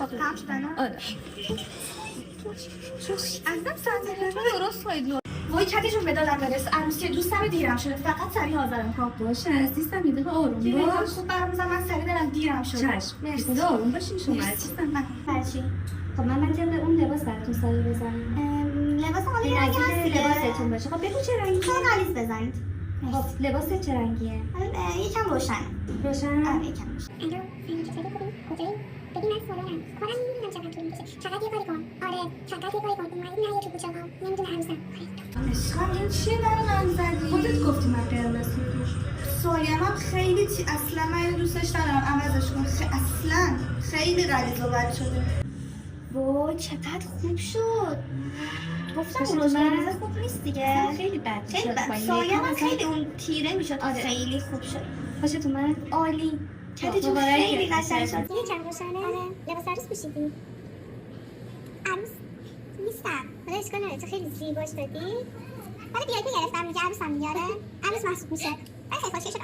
تمام شد الان؟ آره عزیزم ساعت درست خواهید وای چکشون به دادم برس عروسی دوستم دیرم شده فقط سریع حاضرم کن باشه عزیزم یه دقیقه آروم باش خوب برام من سریع دارم دیرم شده چشم مرسی خدا آروم باشین شما عزیزم هرچی خب من به اون لباس براتون سایه بزنم. لباس حالا این یه رنگ هست نزدیک دیگه لباستون باشه. خب بگو چه رنگیه؟ خیلی غلیظ بزنید خب لباست چه رنگیه؟ یکم روشن روشن؟ یکم روشن الو چطوری خوبی کجایی ببین من سالارم کارم نمیدونم چقدر طول میکشه فقط یه کاری کن آره فقط یه کاری کن اومدی نه تو کوچه ها نمیدونم هنوزم عشقم این چیه برای من زدی خودت گفتی من قرمز میپوشم. سایم هم خیلی اصلا من اینو دوستش ندارم عوضش کن اصلا خیلی غلیظ و بد شده وای چقدر خوب شد گفتم اون روز قرمز خوب نیست دیگه خیلی بد خیلی بد سایم هم خیلی اون تیره میشد خیلی خوب شد باشه تو من عالی چقدر خیلی قشنگ شد دیگه چند روشنه آره لباس عروس پوشیدی عروس نیستم حالا اشکال نداره تو خیلی زیباش دادی ولی بیایپی گرفتم میگه عروسم میاره عروس محسوب میشه ولی خیلی خوشگل شد